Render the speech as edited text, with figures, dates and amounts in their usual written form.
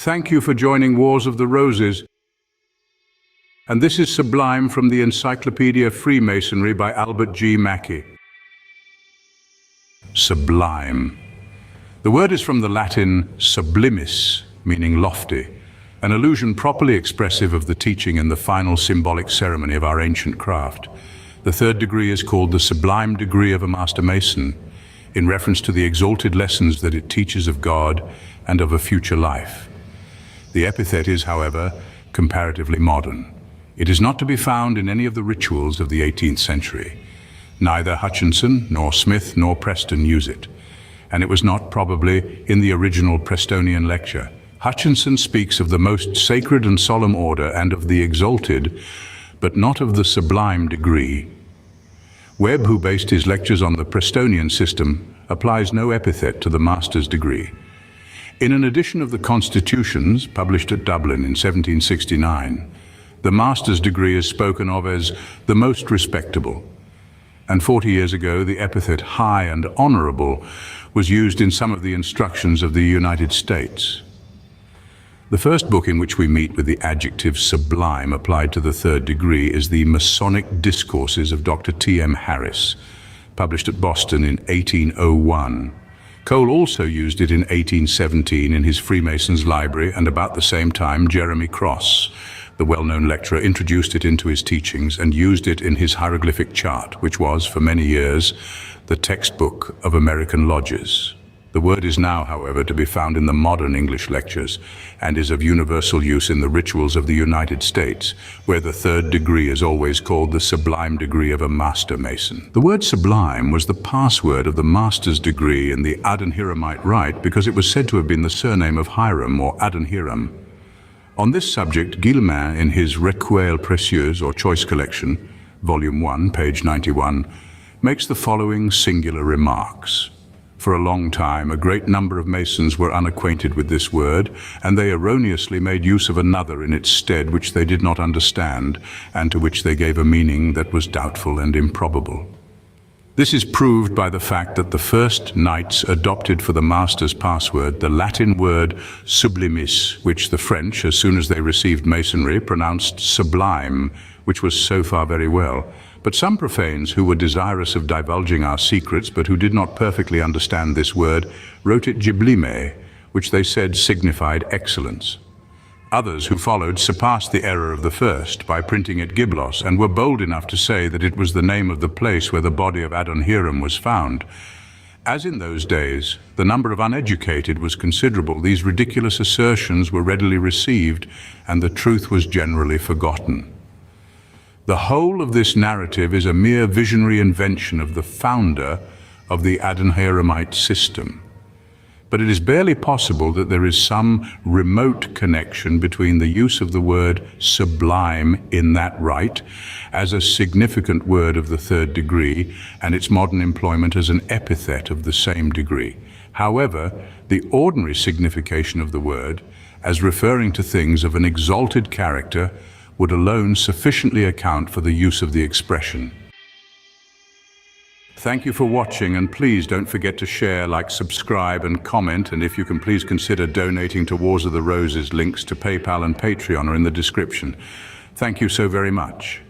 Thank you for joining Wars of the Roses. And this is Sublime from the Encyclopedia of Freemasonry by Albert G. Mackey. Sublime. The word is from the Latin Sublimis, meaning lofty, an allusion properly expressive of the teaching in the final symbolic ceremony of our ancient craft. The third degree is called the Sublime Degree of a Master Mason, in reference to the exalted lessons that it teaches of God and of a future life. The epithet is, however, comparatively modern. It is not to be found in any of the rituals of the 18th century. Neither Hutchinson, nor Smith, nor Preston use it, and it was not probably in the original Prestonian lecture. Hutchinson speaks of the most sacred and solemn order and of the exalted, but not of the sublime degree. Webb, who based his lectures on the Prestonian system, applies no epithet to the master's degree. In an edition of the Constitutions, published at Dublin in 1769, the master's degree is spoken of as the most respectable, and 40 years ago the epithet high and honorable was used in some of the instructions of the United States. The first book in which we meet with the adjective sublime applied to the third degree is the Masonic Discourses of Dr. T.M. Harris, published at Boston in 1801. Cole also used it in 1817 in his Freemasons' library, and about the same time Jeremy Cross, the well-known lecturer, introduced it into his teachings and used it in his hieroglyphic chart, which was, for many years, the textbook of American lodges. The word is now, however, to be found in the modern English lectures and is of universal use in the rituals of the United States, where the third degree is always called the Sublime Degree of a Master Mason. The word sublime was the password of the master's degree in the Adonhiramite rite because it was said to have been the surname of Hiram or Adonhiram. On this subject, Guillemin, in his Recueil Précieux or Choice Collection, Volume 1, page 91, makes the following singular remarks. For a long time, a great number of Masons were unacquainted with this word, and they erroneously made use of another in its stead which they did not understand, and to which they gave a meaning that was doubtful and improbable. This is proved by the fact that the first knights adopted for the master's password the Latin word sublimis, which the French, as soon as they received Masonry, pronounced sublime, which was so far very well. But some profanes who were desirous of divulging our secrets, but who did not perfectly understand this word, wrote it giblime, which they said signified excellence. Others who followed surpassed the error of the first by printing it giblos, and were bold enough to say that it was the name of the place where the body of Adonhiram was found. As in those days, the number of uneducated was considerable. These ridiculous assertions were readily received, and the truth was generally forgotten. The whole of this narrative is a mere visionary invention of the founder of the Adonhiramite system. But it is barely possible that there is some remote connection between the use of the word sublime in that rite as a significant word of the third degree and its modern employment as an epithet of the same degree. However, the ordinary signification of the word, as referring to things of an exalted character, would alone sufficiently account for the use of the expression. Thank you for watching, and please don't forget to share, like, subscribe and comment, and if you can please consider donating to Wars of the Roses. Links to PayPal and Patreon are in the description. Thank you so very much.